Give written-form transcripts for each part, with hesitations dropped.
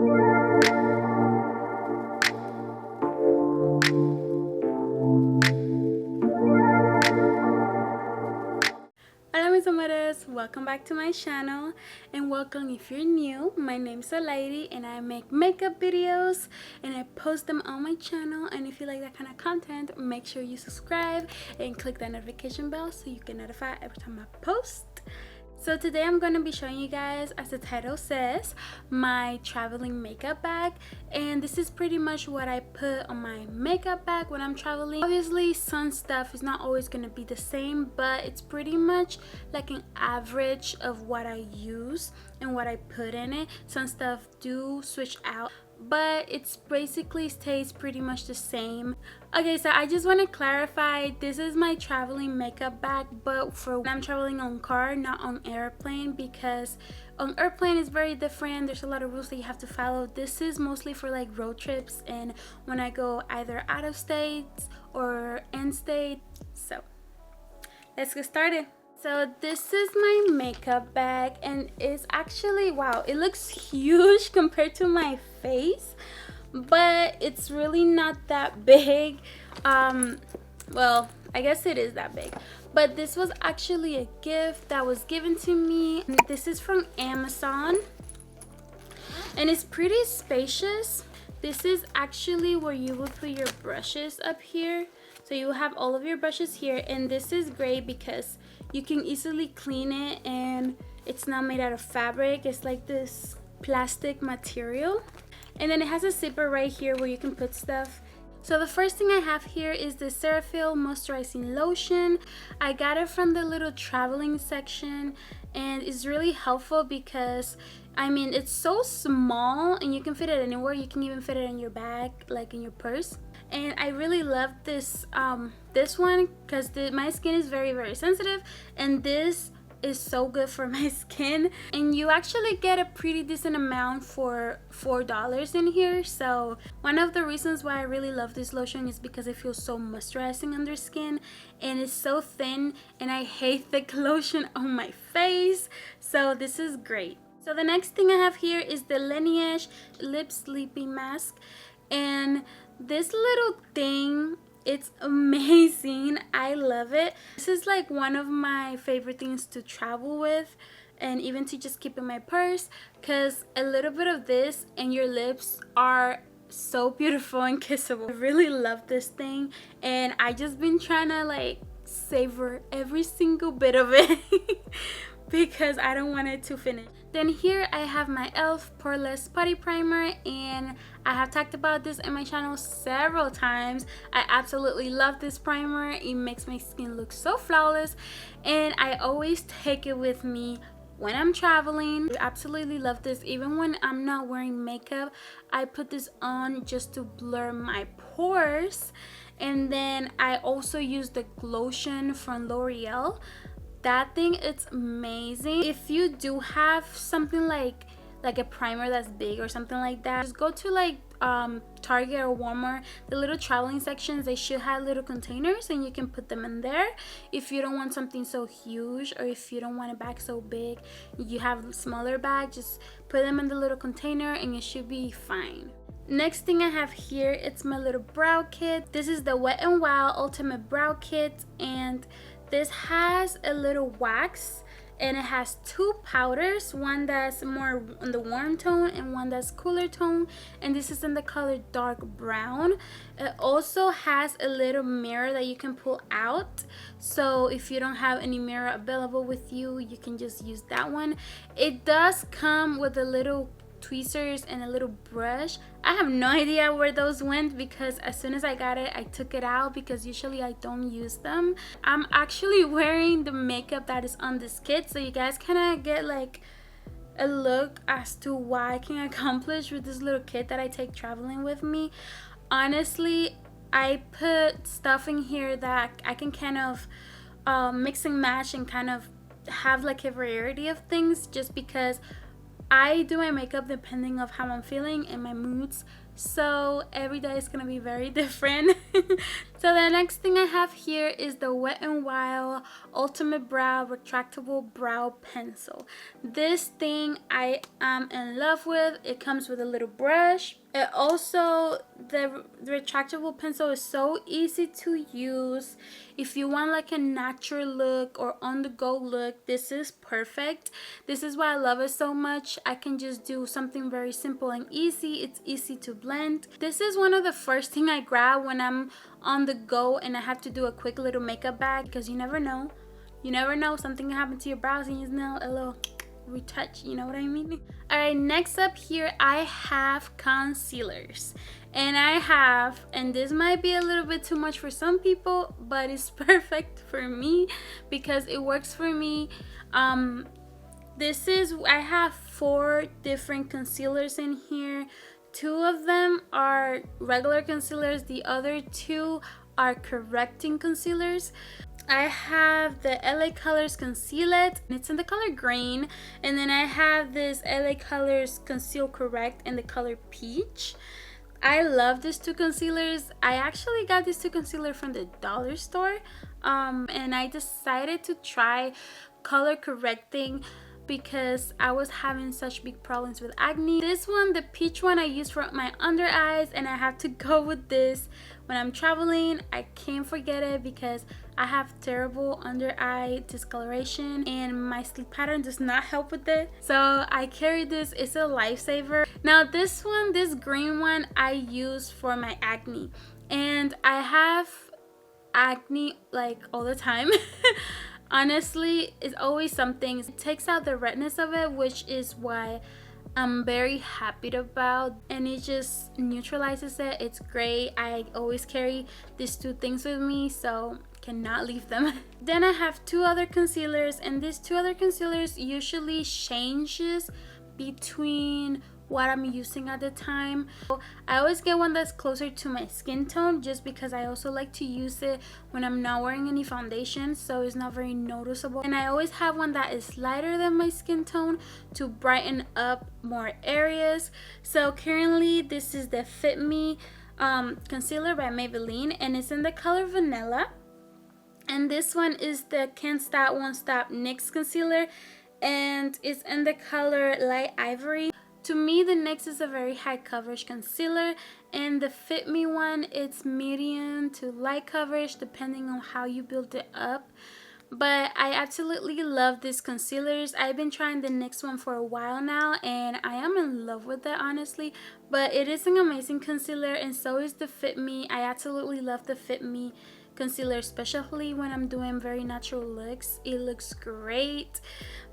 Hola mis amores, welcome back to my channel, and welcome if you're new. My name is Lady and I make makeup videos and I post them on my channel, and if you like that kind of content, make sure you subscribe and click that notification bell so you get notified every time I post. So today I'm going to be showing you guys, as the title says, my traveling makeup bag, and this is pretty much what I put on my makeup bag when I'm traveling. Obviously some stuff is not always going to be the same, but it's pretty much like an average of what I use and what I put in it. Some stuff do switch out, but it's basically stays pretty much the same. Okay, so I just want to clarify, this is my traveling makeup bag, but for when I'm traveling on car, not on airplane, because on airplane is very different. There's a lot of rules that you have to follow. This is mostly for like road trips and when I go either out of states or in state. So let's get started. So this is my makeup bag, and it's actually, wow, it looks huge compared to my face, but it's really not that big. Well, I guess it is that big, but this was actually a gift that was given to me. This is from Amazon and it's pretty spacious. This is actually where you will put your brushes up here. So you have all of your brushes here, and this is great because you can easily clean it, and it's not made out of fabric. It's like this plastic material. And then it has a zipper right here where you can put stuff. So the first thing I have here is the Cetaphil Moisturizing Lotion. I got it from the little traveling section, and it's really helpful because I mean, it's so small and you can fit it anywhere. You can even fit it in your bag, like in your purse. And I really love this this one because my skin is very sensitive, and this is so good for my skin. And you actually get a pretty decent amount for $4 in here. So one of the reasons why I really love this lotion is because it feels so moisturizing under skin, and it's so thin, and I hate thick lotion on my face, so this is great. So the next thing I have here is the Laneige Lip Sleeping Mask, and this little thing, it's amazing. I love it. This is like one of my favorite things to travel with, and even to just keep in my purse, because a little bit of this and your lips are so beautiful and kissable. I really love this thing, and I just been trying to like savor every single bit of it because I don't want it to finish. Then here I have my e.l.f. Poreless Putty Primer, and I have talked about this in my channel several times. I absolutely love this primer. It makes my skin look so flawless, and I always take it with me when I'm traveling. I absolutely love this. Even when I'm not wearing makeup, I put this on just to blur my pores. And then I also use the lotion from Loreal. That thing, it's amazing. If you do have something like a primer that's big or something like that, just go to like Target or Walmart. The little traveling sections, they should have little containers, and you can put them in there. If you don't want something so huge, or if you don't want a bag so big, you have a smaller bag, just put them in the little container and it should be fine. Next thing I have here, it's my little brow kit. This is the Wet n Wild Ultimatebrow Kit, and this has a little wax, and it has two powders, one that's more on the warm tone and one that's cooler tone, and this is in the color dark brown. It also has a little mirror that you can pull out, so if you don't have any mirror available with you, you can just use that one. It does come with a little tweezers and a little brush. I have no idea where those went because as soon as I got it, I took it out because usually I don't use them. I'm actually wearing the makeup that is on this kit, so you guys kind of get like a look as to what I can accomplish with this little kit that I take traveling with me. Honestly, I put stuff in here that I can kind of mix and match and kind of have like a variety of things, just because I do my makeup depending on how I'm feeling and my moods. so every day is gonna be very different. So the next thing I have here is the Wet n Wild Ultimate Brow Retractable Brow Pencil. This thing I am in love with. It comes with a little brush. It also, the retractable pencil is so easy to use. If you want like a natural look or on the go look, this is perfect. This is why I love it so much. I can just do something very simple and easy. It's easy to blend. This is one of the first thing I grab when I'm on the go and I have to do a quick little makeup bag, because you never know. You never know, something can happen to your brows and you know, a little retouch, you know what I mean? Alright, next up here I have concealers, and this might be a little bit too much for some people, but it's perfect for me because it works for me. I have 4 different concealers in here. 2 of them are regular concealers, the other 2 are correcting concealers. I have the L.A Colors Conceal It, and it's in the color green. And then I have this L.A Colors Conceal Correct in the color peach. I love these 2 concealers. I actually got these 2 concealers from the dollar store. And I decided to try color correcting because I was having such big problems with acne. This one, the peach one, I use for my under eyes, and I have to go with this when I'm traveling. I can't forget it because I have terrible under eye discoloration and my sleep pattern does not help with it. So I carry this. It's a lifesaver. Now this one, this green one, I use for my acne, and I have acne like all the time. Honestly, it's always something. It takes out the redness of it, which is why I'm very happy about, and it just neutralizes it. It's great. I always carry these 2 things with me, so cannot leave them. Then I have 2 other concealers, and these 2 other concealers usually changes between what I'm using at the time. So I always get one that's closer to my skin tone, just because I also like to use it when I'm not wearing any foundation, so it's not very noticeable. And I always have one that is lighter than my skin tone to brighten up more areas. So currently this is the Fit Me concealer by Maybelline, and it's in the color vanilla. And this one is the Can't Stop Won't Stop NYX concealer, and it's in the color light ivory. To me, the NYX is a very high coverage concealer, and the Fit Me one, it's medium to light coverage depending on how you build it up. But I absolutely love these concealers. I've been trying the NYX one for a while now, and I am in love with it, honestly. But it is an amazing concealer, and so is the Fit Me. I absolutely love the Fit Me concealer, especially when I'm doing very natural looks. It looks great.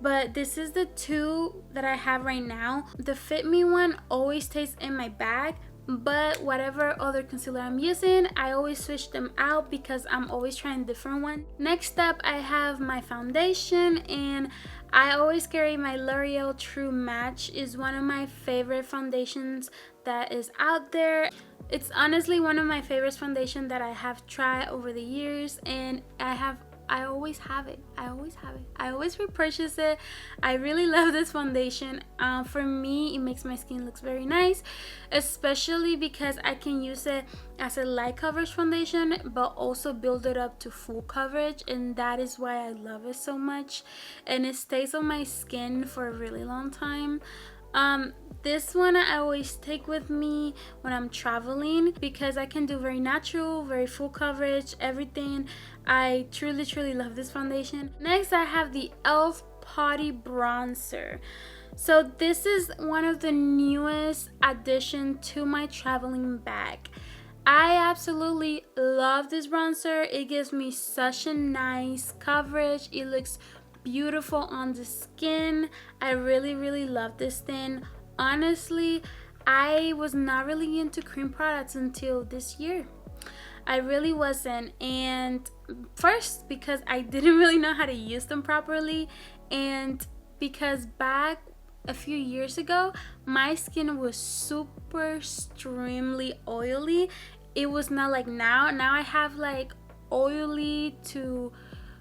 But this is the 2 that I have right now. The Fit Me one always stays in my bag, but whatever other concealer I'm using, I always switch them out because I'm always trying different ones. Next up, I have my foundation, and I always carry my L'Oreal True Match. Is one of my favorite foundations that is out there. It's honestly one of my favorite foundations that I have tried over the years, and I always have it. I always repurchase it. I really love this foundation. For me, it makes my skin look very nice, especially because I can use it as a light coverage foundation, but also build it up to full coverage, and that is why I love it so much. And it stays on my skin for a really long time. This one I always take with me when I'm traveling because I can do very natural, very full coverage, everything. I truly love this foundation. Next, I have the e.l.f. Putty Bronzer. So this is one of the newest additions to my traveling bag. I absolutely love this bronzer. It gives me such a nice coverage. It looks beautiful on the skin. I really love this thing. Honestly, I was not really into cream products until this year. I really wasn't, and first because I didn't really know how to use them properly, and because back a few years ago my skin was super extremely oily. It was not like now. I have like oily to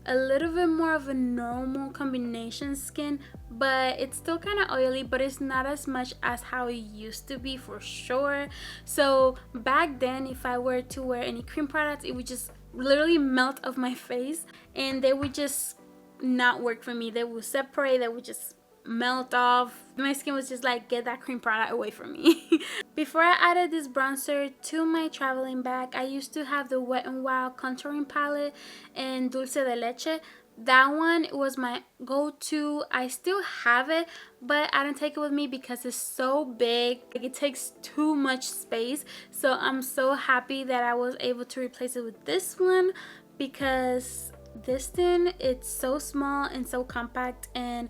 a little bit more of a normal combination skin, but it's still kind of oily, but it's not as much as how it used to be for sure. So back then, if I were to wear any cream products, it would just literally melt off my face and they would just not work for me. They would separate, they would just melt off. My skin was just like, get that cream product away from me. Before I added this bronzer to my traveling bag, I used to have the Wet n Wild contouring palette and Dulce de Leche. That one was my go-to. I still have it, but I don't take it with me because it's so big. Like, it takes too much space. So I'm so happy that I was able to replace it with this one, because this thing, it's so small and so compact, and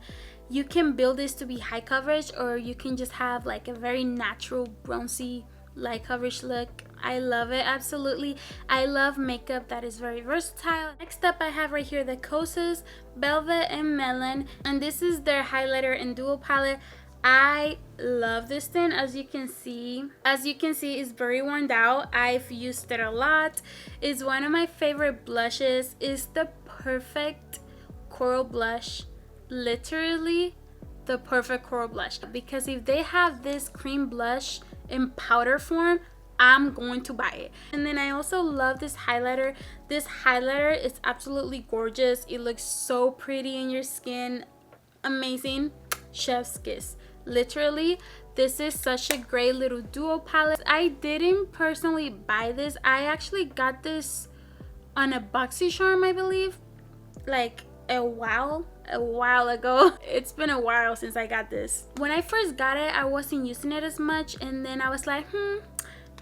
you can build this to be high coverage, or you can just have like a very natural bronzy light coverage look. I love it, absolutely. I love makeup that is very versatile. Next up, I have right here the Kosas Velvet and Melon, and this is their highlighter and duo palette. I love this thing. As you can see, it's very worn out. I've used it a lot. It's one of my favorite blushes. It's the perfect coral blush, literally the perfect coral blush, because if they have this cream blush in powder form, I'm going to buy it. And then I also love this highlighter. This highlighter is absolutely gorgeous. It looks so pretty in your skin. Amazing. Chef's kiss. Literally, this is such a great little duo palette. I didn't personally buy this. I actually got this on a BoxyCharm, I believe, like a while ago. It's been a while since I got this. When I first got it, I wasn't using it as much, and then I was like,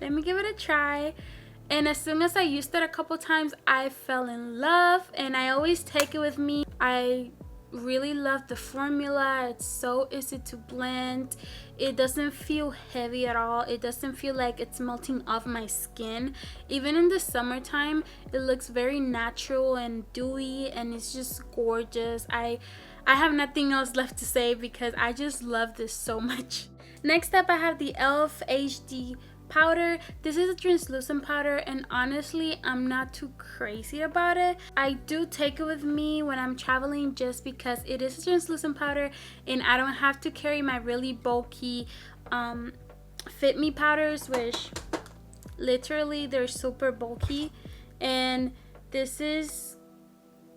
let me give it a try. And as soon as I used it a couple times, I fell in love, and I always take it with me. I really love the formula. It's so easy to blend. It doesn't feel heavy at all. It doesn't feel like it's melting off my skin. Even in the summertime, it looks very natural and dewy, and it's just gorgeous. I have nothing else left to say because I just love this so much. Next up, I have the e.l.f. HD powder. This is a translucent powder, and honestly, I'm not too crazy about it. I do take it with me when I'm traveling just because it is a translucent powder and I don't have to carry my really bulky Fit Me powders, which literally they're super bulky, and this is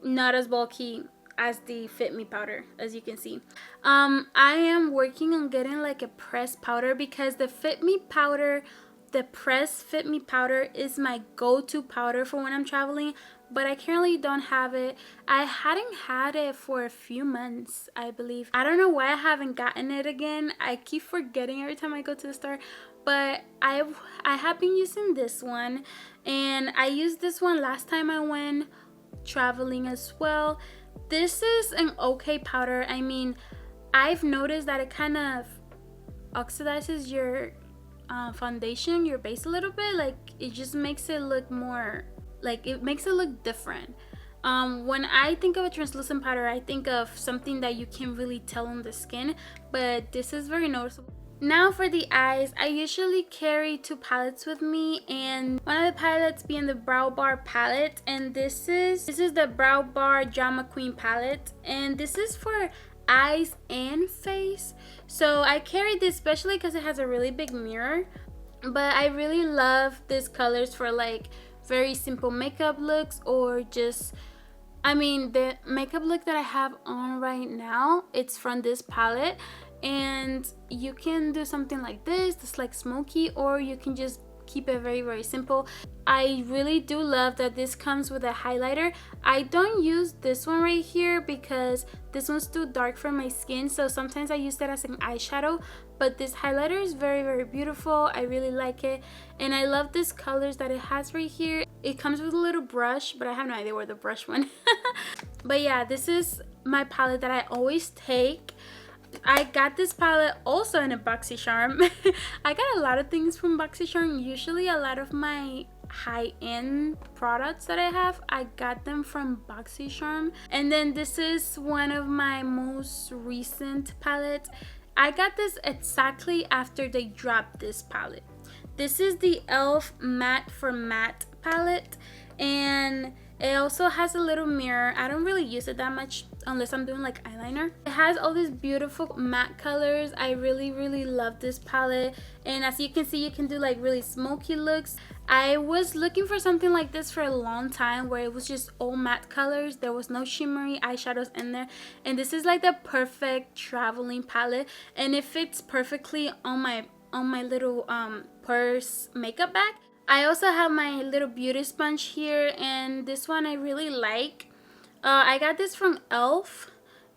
not as bulky as the Fit Me powder, as you can see. I am working on getting like a pressed powder, because the Fit Me powder, the pressed Fit Me powder, is my go-to powder for when I'm traveling, but I currently don't have it. I hadn't had it for a few months, I believe. I don't know why I haven't gotten it again. I keep forgetting every time I go to the store, but I have been using this one, and I used this one last time I went traveling as well. This is an okay powder. I mean, I've noticed that it kind of oxidizes your foundation, your base a little bit. Like, it just makes it look more, like, it makes it look different. When I think of a translucent powder, I think of something that you can really tell on the skin, but this is very noticeable. Now for the eyes, I usually carry two palettes with me, and one of the palettes being the Brow Bar palette, and this is the Brow Bar Drama Queen palette, and this is for eyes and face. So I carry this especially because it has a really big mirror, but I really love these colors for like very simple makeup looks, or just, I mean, the makeup look that I have on right now, it's from this palette. And you can do something like this, it's like smoky, or you can just keep it very, very simple. I really do love that this comes with a highlighter. I don't use this one right here because this one's too dark for my skin, so sometimes I use that as an eyeshadow, but this highlighter is very, very beautiful. I really like it, and I love these colors that it has right here. It comes with a little brush, but I have no idea where the brush went. But yeah, this is my palette that I always take. I got this palette also in a BoxyCharm. I got a lot of things from BoxyCharm. Usually a lot of my high-end products that I have, I got them from BoxyCharm. And then this is one of my most recent palettes. I got this exactly after they dropped this palette. This is the e.l.f. Matte for Matte palette, and It also has a little mirror. I don't really use it that much unless I'm doing like eyeliner. It has all these beautiful matte colors. I really love this palette, and as you can see, you can do like really smoky looks. I was looking for something like this for a long time where it was just all matte colors. There was no shimmery eyeshadows in there, and this is like the perfect traveling palette, and it fits perfectly on my little purse makeup bag. I also have my little beauty sponge here, and this one I really like. I got this from Elf,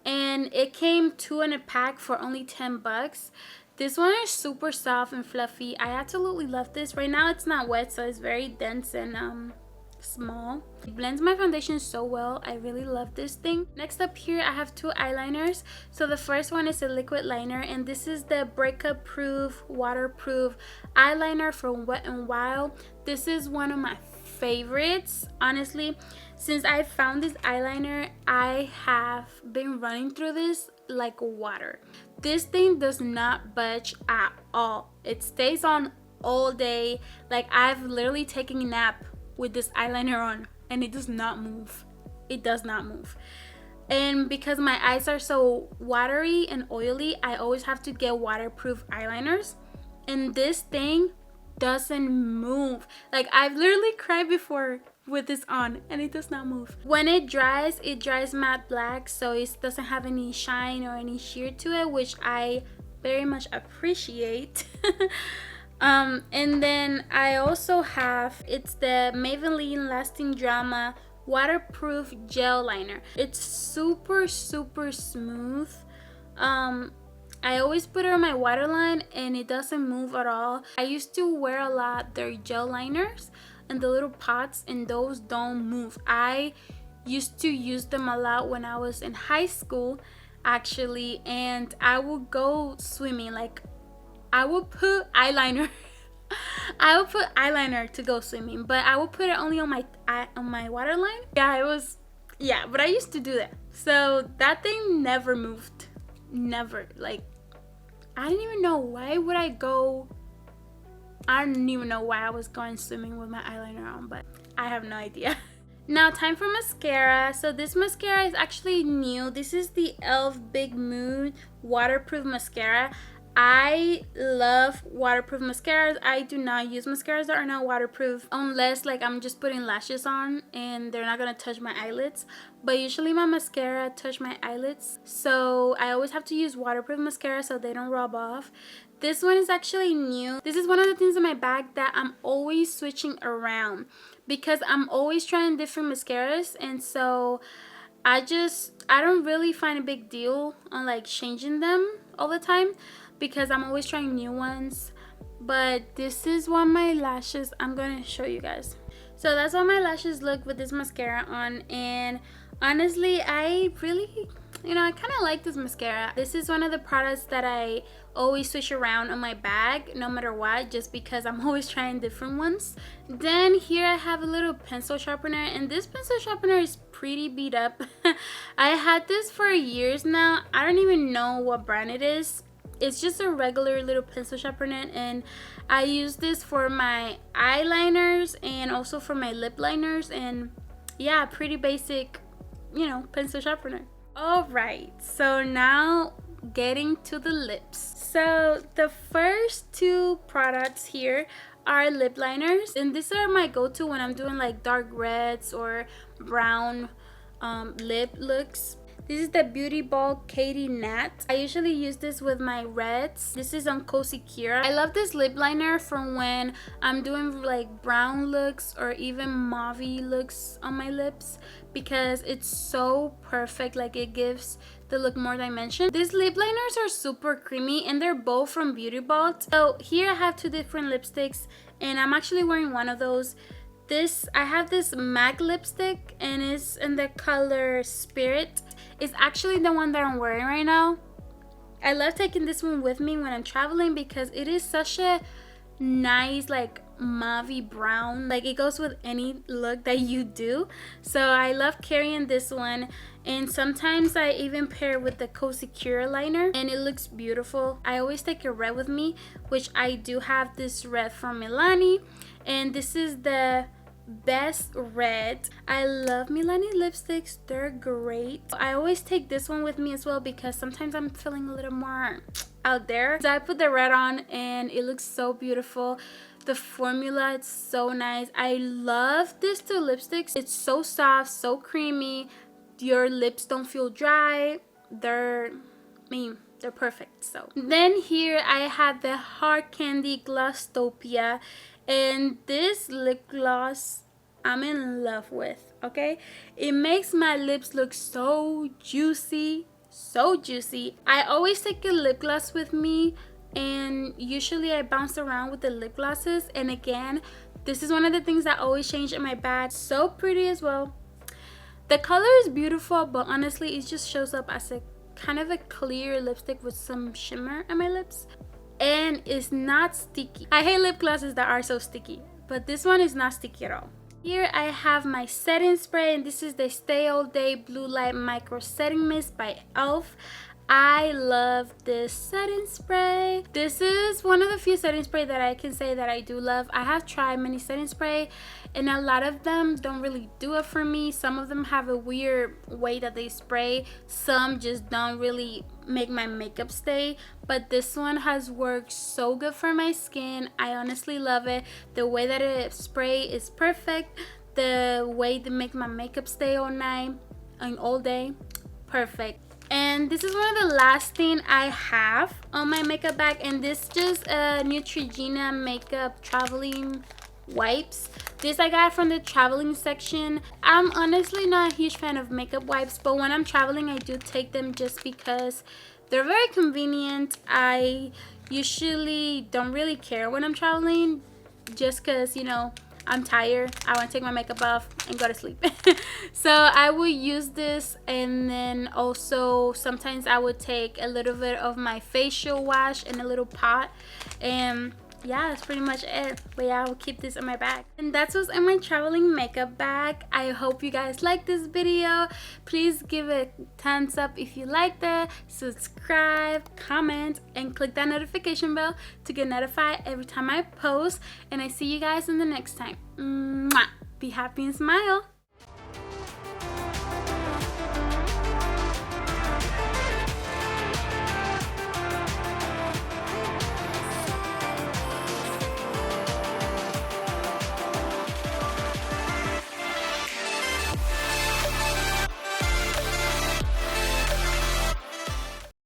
and it came 2 in a pack for only 10 bucks. This one is super soft and fluffy. I absolutely love this. Right now it's not wet, so it's very dense and small. It blends my foundation so well. I really love this thing. Next up here, I have 2 eyeliners. So the first one is a liquid liner, and this is the Breakup Proof Waterproof Eyeliner from Wet n Wild. This is one of my favorites. Honestly, since I found this eyeliner, I have been running through this like water. This thing does not budge at all. It stays on all day. Like, I've literally taken a nap with this eyeliner on, and it does not move. It does not move. And because my eyes are so watery and oily, I always have to get waterproof eyeliners, and this thing doesn't move. Like, I've literally cried before with this on, and it does not move. When it dries matte black, so it doesn't have any shine or any sheer to it, which I very much appreciate. And then I also have, it's the Maybelline Lasting Drama Waterproof Gel Liner. It's super smooth. I always put it on my waterline, and it doesn't move at all. I used to wear a lot their gel liners and the little pots, and those don't move. I used to use them a lot when I was in high school, actually, and I would go swimming. Like, I would put eyeliner I would put eyeliner to go swimming, but I would put it only on my waterline. Yeah, but I used to do that. So that thing never moved. Never. Like, I didn't even know why would I go. I don't even know why I was going swimming with my eyeliner on, but I have no idea. Now, time for mascara. So this mascara is actually new. This is the e.l.f. Big Moon Waterproof Mascara. I love waterproof mascaras. I do not use mascaras that are not waterproof unless like I'm just putting lashes on and they're not gonna touch my eyelids, but usually my mascara touch my eyelids, so I always have to use waterproof mascara so they don't rub off. This one is actually new. This is one of the things in my bag that I'm always switching around because I'm always trying different mascaras, and so I don't really find a big deal on like changing them all the time because I'm always trying new ones. But this is what my lashes, I'm gonna show you guys. So that's how my lashes look with this mascara on, and honestly I really, I kind of like this mascara. This is one of the products that I always switch around on my bag no matter what, just because I'm always trying different ones. Then here I have a little pencil sharpener, and this pencil sharpener is pretty beat up. I had this for years now. I don't even know what brand it is. It's just a regular little pencil sharpener, and I use this for my eyeliners and also for my lip liners, and yeah, pretty basic, pencil sharpener. Alright, so now getting to the lips. So the first 2 products here are lip liners, and these are my go-to when I'm doing like dark reds or brown lip looks. This is the Beauty Ball Katy Nat. I usually use this with my reds. This is on Kozy. I love this lip liner from when I'm doing like brown looks or even mauvey looks on my lips because it's so perfect. Like, it gives the look more dimension. These lip liners are super creamy, and they're both from Beauty Ball. So here I have 2 different lipsticks, and I'm actually wearing one of those. I have this MAC lipstick, and it's in the color Spirit. It's actually the one that I'm wearing right now. I love taking this one with me when I'm traveling because it is such a nice like mauve brown. Like, it goes with any look that you do. So I love carrying this one, and sometimes I even pair it with the Kozy liner, and it looks beautiful. I always take a red with me, which I do have this red from Milani, and this is the Best Red. I love Milani lipsticks. They're great. I always take this one with me as well because sometimes I'm feeling a little more out there. So I put the red on and it looks so beautiful. The formula, it's so nice. I love these two lipsticks. It's so soft, so creamy. Your lips don't feel dry. They're perfect. So then here I have the Hard Candy Glosstopia, and this lip gloss I'm in love with. Okay, it makes my lips look so juicy, so juicy. I always take a lip gloss with me, and usually I bounce around with the lip glosses, and again, this is one of the things that always change in my bag. So pretty as well. The color is beautiful, but honestly it just shows up as a kind of a clear lipstick with some shimmer on my lips, and it's not sticky. I hate lip glosses that are so sticky, but this one is not sticky at all. Here I have my setting spray, and this is the Stay All Day Blue Light Micro Setting Mist by e.l.f. I love this setting spray. This is one of the few setting spray that I can say that I do love. I have tried many setting spray and a lot of them don't really do it for me. Some of them have a weird way that they spray. Some just don't really make my makeup stay, but this one has worked so good for my skin. I honestly love it. The way that it spray is perfect. The way to make my makeup stay all night and all day, perfect. And this is one of the last thing I have on my makeup bag, and this just a Neutrogena makeup traveling wipes. This I got from the traveling section. I'm honestly not a huge fan of makeup wipes, but when I'm traveling I do take them just because they're very convenient. I usually don't really care when I'm traveling, just because, you know, I'm tired, I want to take my makeup off and go to sleep. So I would use this, and then also sometimes I would take a little bit of my facial wash in a little pot, and yeah, that's pretty much it. But yeah, I will keep this in my bag. And that's what's in my traveling makeup bag. I hope you guys like this video. Please give it a thumbs up if you liked it, subscribe, comment, and click that notification bell to get notified every time I post. And I see you guys in the next time. Mwah! Be happy and smile.